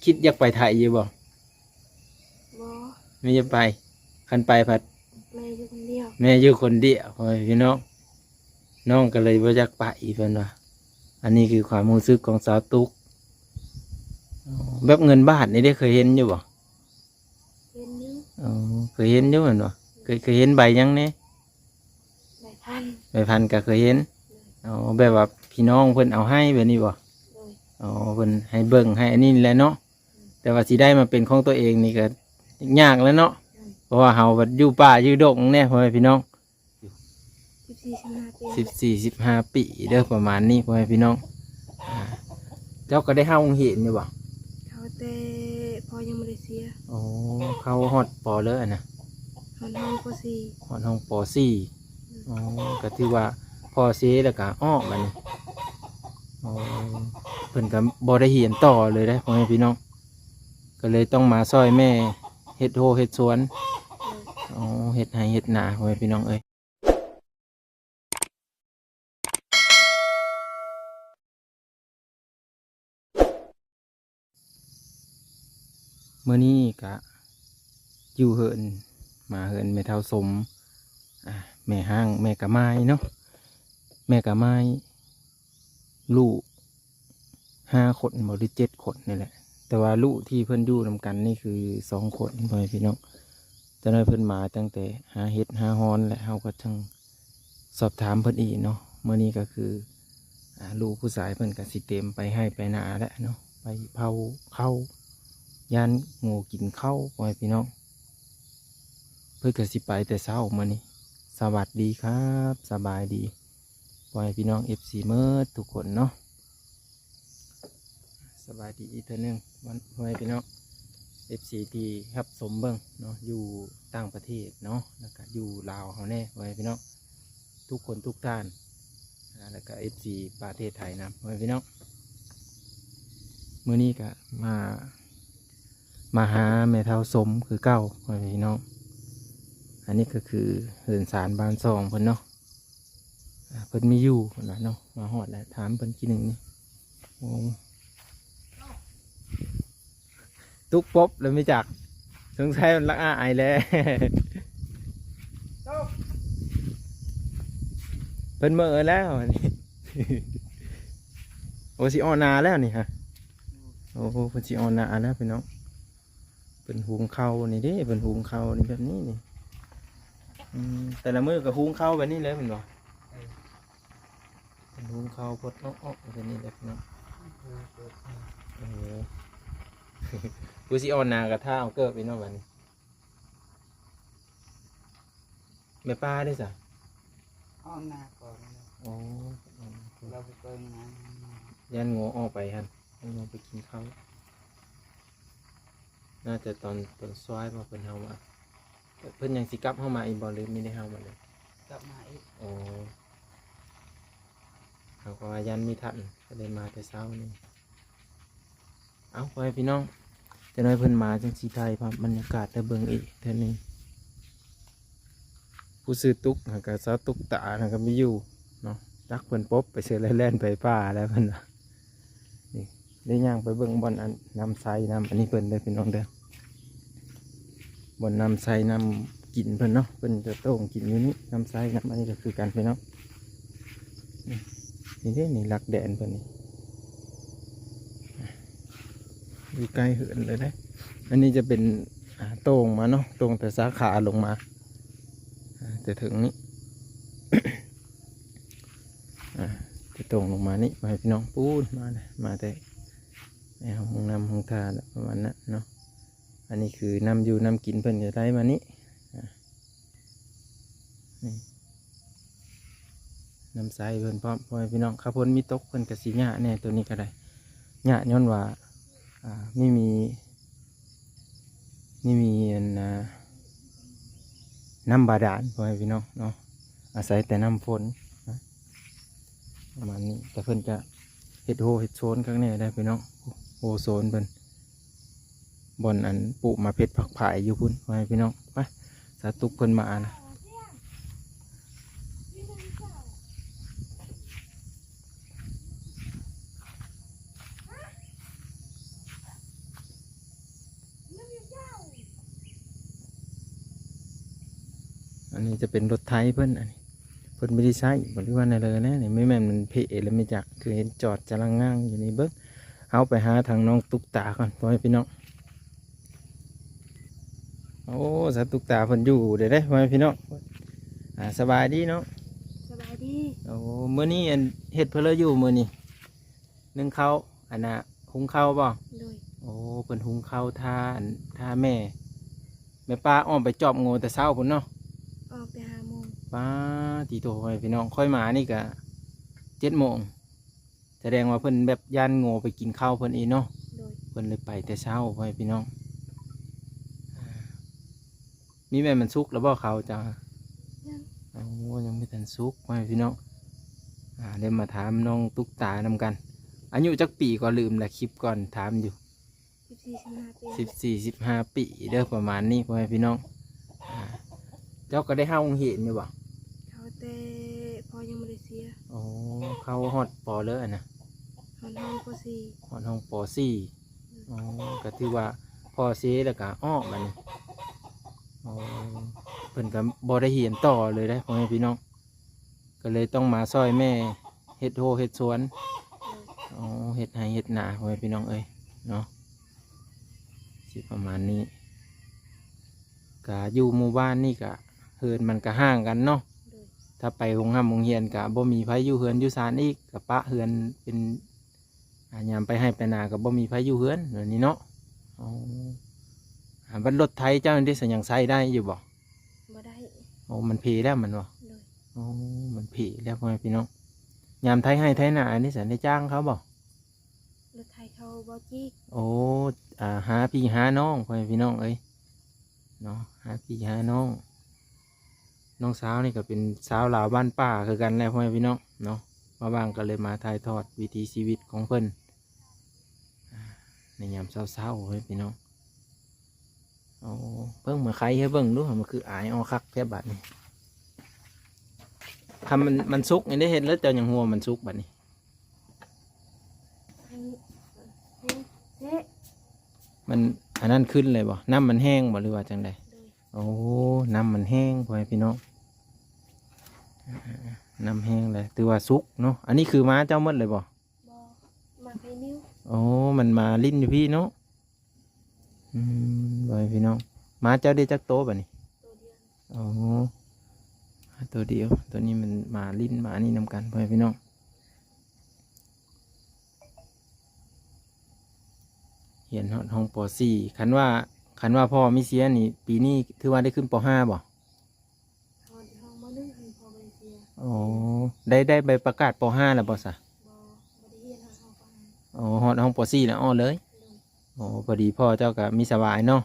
คิดอยากไปไทยอยู่บ่บ่ไม่จะไปคันไปผัดแม่อยู่คนเดียวแม่อยู่คนเดียวพ่อพี่น้องน้องก็เลยบ่อยากไปเพิ่นว่าอันนี้คือความรู้สึกของสาวตุ๊กแบบเงินบาทนี่ได้เคยเห็นอยู่บ่เห็นอยู่อ๋อเคยเห็นอยู่เหมือนบ่เคยเห็นใบยังเนี่ยใบพันก็เคยเห็นอ๋อแบบว่าพี่น้องเพิ่นเอาให้แบบนี้บ่โดยอ๋อเพิ่นให้เบิ่งให้อันนี้แหละเนาะแต่ว่าสิได้มาเป็นของตัวเองนี่ก็ยากแล้วเนาะเพราะว่าเฮาบัดอยู่ป่าอยู่ดงเนี่ยพ่อแม่พี่น้อง14-15 ปีเด้อประมาณนี้พ่อแม่พี่น้องอ่าเจ้าก็ได้เฮาเห็นอยู่บ่เขาแต่พอยังไม่ได้เสียอ๋อเข้าฮอดปอเลยนะห้องปสี่ฮอดห้องปอ4อ๋อก็ถือว่าพอเสียแล้วก็อ้อบัดนี้อ๋อเพิ่นก็บ่ได้เรียนต่อเลยเด้อพ่อแม่พี่น้องก็เลยต้องมาซอยแม่เฮ็ดโฮเฮ็ดสวนอ๋อเฮ็ดไร่เฮ็ดนาพ่อแม่พี่น้องเอ้ยมื้อนี้ก็อยู่เฮินมาเฮินแม่เฒ่าสมแม่ห้างแม่กะไม้เนาะแม่กะไม้ลูก5 คนบ่หรือ7 คนนี่แหละแต่ว่าลูกที่เพิ่นอยู่นำกันนี่คือ2 คนพ่อแม่พี่น้องจะได้เพิ่นมาตั้งแต่หาเห็ดหาฮอนและเฮาก็ทั้งสอบถามเพิ่นอีกเนาะเมื่อนี้ก็คือลูกผู้ชายเพิ่นก็สิเต็มไปให้ไปนาแล้วเนาะไปเผาเข้าย่านงูกินเข้าพ่อแม่พี่น้องเพิ่นก็สิไปแต่เช้ามื้อนี้สวัสดีครับสบายดีพ่อแม่พี่น้อง FC เมิดทุกคนเนาะสบายดีอีกเทื่อนึงวันพ่อแม่พี่น้อง FC ที่ครับสมเบิ้งเนาะอยู่ต่างประเทศเนาะแล้วก็อยู่ลาวเขาแน่ไว้พี่น้องทุกคนทุกท่านแล้วก็ FC ประเทศไทยนะไว้พี่น้องมื้อนี้ก็มาหาแม่เฒ่าสมคือเก้าไว้พี่น้องอันนี้ก็คือเหินสารบ้านซองเพิ่นเนาะเพิ่นมีอยู่เพิ่นว่าเนาะมาฮอดแล้วถามเพิ่นทีหนึ่งนี่โอ้ตุกปบแล้วไม่จักสงสัยมันละอายแล้วเพิ่นเมื่อแล้วนี่ โอ้สิออนนาแล้วนี่ฮะโอ้เพิ่นสิออนนาแล้วพี่น้องเป็นหุงข้าวนี่เด้เป็นหุงข้าวนี่แบบนี้นี่แต่ละมื้อก็หุงข้าวแบบนี้เลยเป็นบ่เป็นหุงข้าวพดอ้อแบบนี้เลยพี่น้องโอ้ผู้สิออนนากับท่าเอาเกิบพี่น้องแบบนี้แม่ป้าได้จ้ะอ้อมนาก่อนเลยอ๋อเราไปเปิดงาน ย่านงูออกไปฮันงูไปกินข้าวน่าจะตอนซอยมาเพิ่นเฮามาเพิ่นยังสิกลับเฮามาอีกบ่หรือไม่ได้เฮามาเลยกลับมาอีกอ๋อเขาก็ว่ายันมีทันก็เลยมาแต่เช้านี่เอาไปพี่น้องจะน้อยเพิ่นมาจังสีไทยภาพบรรยากาศได้เบิ่งอีกเท่านี้ผู้ซื้อตุกก็ซาตุกตาก็ไม่อยู่เนาะจักเพิ่นปบไปเสือแล่นไปป่าแล้วเพิ่นนี่ได้ย่างไปเบิ่งบอนอันน้ำใสน้ำอันนี้เพิ่นได้พี่น้องเด้อบอนน้ำใสน้ำกินเพิ่นเนาะเพิ่นจะโต้งกินอยู่นี่น้ำใสน้ำอันนี้ก็คือกันพี่น้องนี่เด้นี่หลักแดนเพิ่นนี่อยู่ใกล้เหินเลยนะอันนี้จะเป็นโต่งมาเนาะโต่งแต่สาขาลงมาแต่ถึงนี้ จะโต่งลงมานี่มาให้พี่น้องปูนมาแต่ในห้องน้ำห้องทาประมาณนั้นเนาะอันนี้คือน้ำอยู่น้ำกินเพิ่นจะได้มานี้น้ำใสเพิ่นพร้อมพ่อพี่น้องข้าวพ้นมีตกเพิ่นกระสีหญ้าเนี่ยตัวนี้ก็ได้หญ้าย้อนว่าไม่มีน้ำบาดาลพ่อพี่น้องเนาะอาศัยแต่น้ำฝนประมาณนี้แต่เพิ่นจะเห็ดโฮเห็ดโซนข้างในได้พี่น้องโฮโซนเพิ่นบอนอันปลูกมาเพชรผักผายอยู่พุ่นพ่อพี่น้องไปสาตุกเพิ่นมานะ อันนี้จะเป็นรถไถเพิ่นอันนี้เพิ่นไม่ได้ใช้บ่หรือว่าในเลยนะนี่ไม่แม่นมันเพะแล้วไม่จักคือเห็นจอดจลังง่างอยู่ในเบิ้งเอาไปหาทางน้องตุ๊กตาก่อนพ่อแม่พี่น้องโอ้สาวตุ๊กตาเพิ่นอยู่เด้พ่อแม่พี่น้องสบายดีเนาะ สบายดี โอ้มื้อนี้อันเฮ็ดเพิ่นเลยอยู่มื้อนี้นึ่งข้าวอันน่ะหุงข้าวบ่ โดย โอ้เพิ่นหุงข้าวทาอันทาแม่ป้าอ้อมไปจอบงูแต่เช้าพุ่นเนาะ ออกแต่5 โมง ป้าตีโตไปพี่น้องค่อยมานี่ก็7 โมงแสดงว่าเพิ่นแบบย่านงูไปกินข้าวเพิ่นเองเนาะ โดย เพิ่นเลยไปแต่เช้าไปพี่น้องมีแม่มันสุกแล้วบ่เขาจ้า ยัง โอ้ยังไม่ทันสุกไปพี่น้องเดี๋ยวมาถามน้องตุ๊กตานำกันอายุจักปีก็ลืมละคลิปก่อนถามอยู่ 14 15 ปี 14-15 ปีเด้อประมาณนี้พ่อแม่พี่น้องเจ้าก็ได้ห้าองเห็นอยู่บ่ เขาแต่พอยังไม่ได้เสีย โอ้เข้าฮอดปอเลยนะ เขาห้องปสี่ ฮอดห้องปอสี่อ๋อก็ถือว่าพ่อเสียแล้วก็อ้อมันอ๋อเพิ่นก็บ่ได้เหียนต่อเลยได้อพ่อแม่พี่น้องก็เลยต้องมาซอยแม่เฮ็ดโฮเฮ็ดสวน โดย อ๋อเฮ็ดไร่เฮ็ดนาพ่อแม่พี่น้องเอ้ยเนาะสิประมาณนี้ก็อยู่หมู่บ้านนี่ก็เฮือนมันก็ห่างกันเนาะ โดย ถ้าไปโรงห้ามโรงเรียนก็บ่มีไผอยู่เฮือนอยู่ศาลอีกก็ปะเฮือนเป็นยามไปให้ไปนาก็บ่มีไผอยู่เฮือนแบบนี้เนาะอ๋อบัดรถไถเจ้านี่ได้สัญญังไซได้อยู่บ่ บ่ได้ โอ้มันเพแล้วมันบ่ โดย โอ้มันเพแล้วพ่อแม่พี่น้องยามไถให้ไถนาอันนี้สันได้จ้างเขาบ่ รถไทยเขาบ่จิก โอ้หาพี่หาน้องพ่อแม่พี่น้องเอ้ยเนาะหาพี่หาน้องน้องสาวนี่ก็เป็นสาวลาวบ้านป้าคือกันแหละพ่อแม่พี่น้องเนาะมาบ้างก็เลยมาถ่ายทอดวิถีชีวิตของเพิ่นในยามเศร้าๆเฮ้ยพี่น้องโอ้เพิ่งมาใครให้เบิ่งดูมันคืออายเอาคักแค่บัดนี้ทำมันสุกนี่ได้เห็นแล้วเจ้าอย่างหัวมันสุกบัดนี้ ให้เจ๊ มันอันนั้นขึ้นเลยบ่น้ำมันแห้งบ่หรือว่าจังใด โดย โอ้น้ำมันแห้งพ่อแม่พี่น้องน้ำแห้งเลยถือว่าสุกเนาะอันนี้คือม้าเจ้าหมดเลยบ่ บ่มาให้นิ้ว โอ้มันมาลิ้นอยู่พี่เนาะพ่อแม่พี่น้องม้าเจ้าได้จักโตบ่นี่ ตัวเดียว โอ้ตัวเดียวตัวนี้มันมาลิ้นมานี่นำกันพ่อแม่พี่น้องเรียนห้องป .4 คันว่าพ่อมิเสียนี่ปีนี้ถือว่าได้ขึ้นป .5 บ่ เขาที่ห้องบ่นึงให้พอบ่ได้เสีย โอ้ได้ใบประกาศป .5 แล้วบ่ซะ บ่ได้เรียนทางห้องปห้า โอ้ฮอดห้องป .4 แล้วอ้อเลย โดย โอ้พอดีพ่อเจ้าก็มีสบายเนาะ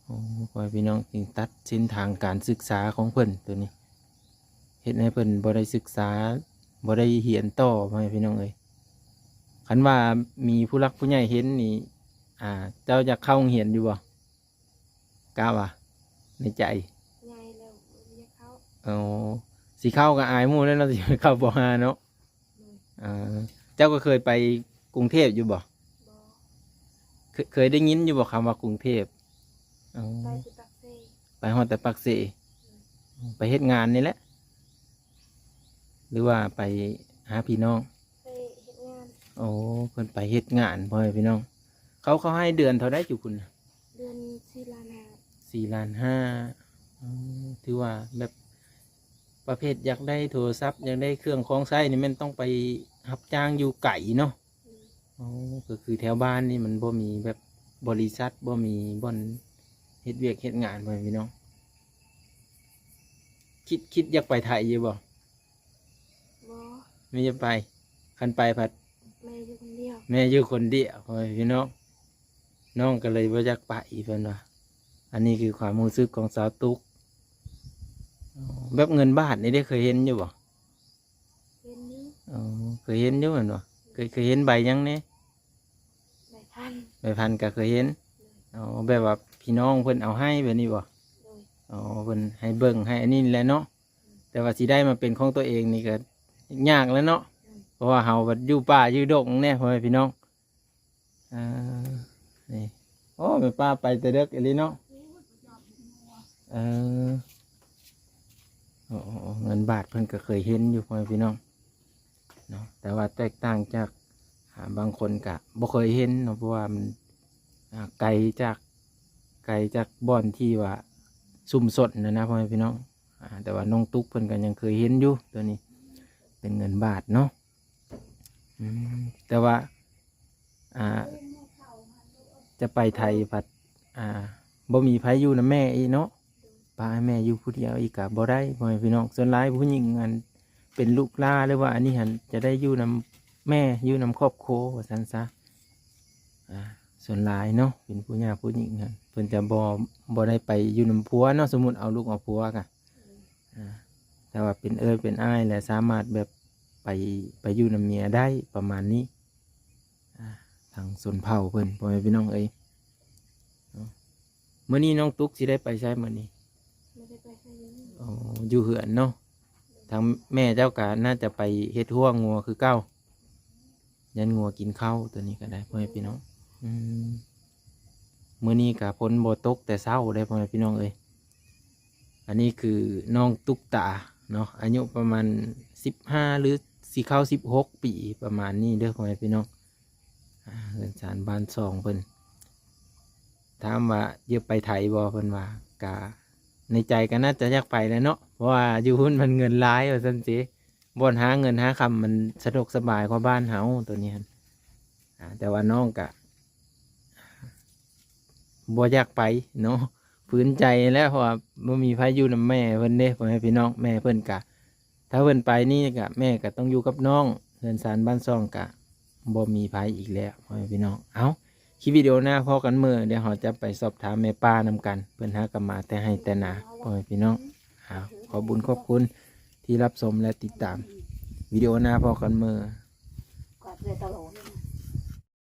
โอ้พ่อพี่น้องจึงตัดเส้นทางการศึกษาของเพิ่นตัวนี้เฮ็ดให้เพิ่นบ่ได้ศึกษาบ่ได้เรียนต่อพ่อพี่น้องเอ้ยคันว่ามีผู้รักผู้ใหญ่เห็นนี่เจ้าอยากเข้าโรงเรียนอยู่บ่กล้าว่ะในใจ ใหญ่แล้วบ่เรียกเขา โอ้สิเข้าก็อายหมู่แล้วเนาะสิเข้าป .5 เนาะ โดย เจ้าก็เคยไปกรุงเทพอยู่บ่ บ่ เคยได้ยินอยู่บ่คำว่ากรุงเทพอ๋อ ไปที่ปักเซ่ ไปฮอดแต่ปักเสไปเฮ็ดงานนี่แหละ หรือว่าไปหาพี่น้อง ไปเฮ็ดงาน โอ้เพิ่นไปเฮ็ดงานพ่อแม่พี่น้อง เขาให้เดือนเท่าได้อยู่คุณ เดือน4 ล้านห้า 4,500,000ถือว่าแบบประเภทอยากได้โทรศัพท์อยากได้เครื่องของใช้นี่มันต้องไปรับจ้างอยู่ไกลเนาะโอ้ก็คือแถวบ้านนี่มันบ่มีแบบบริษัทบ่มีบ่อนเฮ็ดเวียกเฮ็ดงานพ่อแม่พี่น้อง คิดอยากไปไทยอยู่บ่ บ่ ไม่จะไปคันไปผัด แม่อยู่คนเดียว แม่อยู่คนเดียวพ่อแม่พี่น้องน้องก็เลยบ่อยากไปเพิ่นว่าอันนี้คือความรู้สึกของสาวตุ๊กอ๋อแบบเงินบาทนี่ได้เคยเห็นอยู่บ่ เห็นอยู่ อ๋อเคยเห็นอยู่เหมือนบ่เคยเห็นใบยังเนี่ย ได้พัน ใบพันก็เคยเห็นอ๋อแบบว่าพี่น้องเพิ่นเอาให้แบบนี้บ่ โดย อ๋อเพิ่นให้เบิ่งให้อันนี้แหละเนาะแต่ว่าสิได้มาเป็นของตัวเองนี่ก็ยากแล้วเนาะเพราะว่าเฮาบัดอยู่ป่าอยู่ดงแน่พ่อแม่พี่น้องนี่โอ้แม่ป้าไปแต่เด็กอีหลีเนาะเออ อ้เงินบาทเพิ่นก็เคยเห็นอยู่พ่อแม่พี่น้องเนาะแต่ว่าแตกต่างจากบางคนก็บ่เคยเห็นเนาะเพราะว่ามันไกลจากบ่อนที่ว่าซุ่มสดนะพ่อแม่พี่น้องแต่ว่าน้องตุ๊กเพิ่นก็ยังเคยเห็นอยู่ตัวนี้เป็นเงินบาทเนาะแต่ว่าจะไปไทยผัดบ่มีไผอยู่นะแม่อีเนาะป้าแม่อยู่ผู้เดียวอีกกะบ่ได้พ่อแม่พี่น้องส่วนหลายผู้หญิงอันเป็นลูกหลานหรือว่าอันนี้หันจะได้อยู่นำแม่อยู่นำครอบครัวว่าซั่นซะส่วนหลายเนาะเป็นผู้หญิงผู้หญิงหันเพิ่นจะบ่ได้ไปอยู่นำผัวเนาะสมมุติเอาลูกเอาผัวกะแต่ว่าเป็นเป็นอ้ายและสามารถแบบไปอยู่นำเมียได้ประมาณนี้ทางส่วนเผ่าเพิ่นพ่อแม่พี่น้องเอ้ยมื้อนี้น้องตุ๊กสิได้ไปใช้มื้อนี้ ไม่ได้ไปใช้เงิน อ๋ออยู่เหือนเนาะทางแม่เจ้ากะน่าจะไปเฮ็ดห่วงงัวคือเก้ายันงัวกินข้าวตัวนี้ก็ได้พ่อแม่พี่น้องมื้อนี้กะพ้นบ่ตกแต่เช้าได้พ่อแม่พี่น้องเอ้ยอันนี้คือน้องตุ๊กตาเนาะอายุประมาณ15หรือสิเข้า16 ปีประมาณนี้เด้อพ่อแม่พี่น้องเรือนศาลบ้าน2เพิ่นถามว่าเยอะไปไทยบ่เพิ่นว่ากะในใจก็น่าจะอยากไปแหล้วเนาะเพราะว่าอยู่หุ้นมันเงินร้ายว่าซั่นสิบ่นหาเงินหาคำมันสะดวกสบายกว่าบ้านเฮาตัวนี้แต่ว่าน้องกะบ่อยากไปเนาะฝืนใจแล้วเพราะว่าบ่มีไผอยู่นำแม่เพิ่นเด้พ่อแม่พี่น้องแม่เพิ่นกะถ้าเพิ่นไปนี่กะแม่ก็ต้องอยู่กับน้องเรือนศาลบ้านซ่องกะบ่มีไผอีกแล้วพ่อแม่พี่น้องเอ้าคลิปวิดีโอหน้าพอกันเมื่อเดี๋ยวเราจะไปสอบถามแม่ป้านำกันเพิ่นหากลับมาแต่ให้แต่นาพ่อแม่พี่น้องขอบุญขอบคุณที่รับชมและติดตามวิดีโอหน้าพอกันเมื่อ กวาดเลยตลอด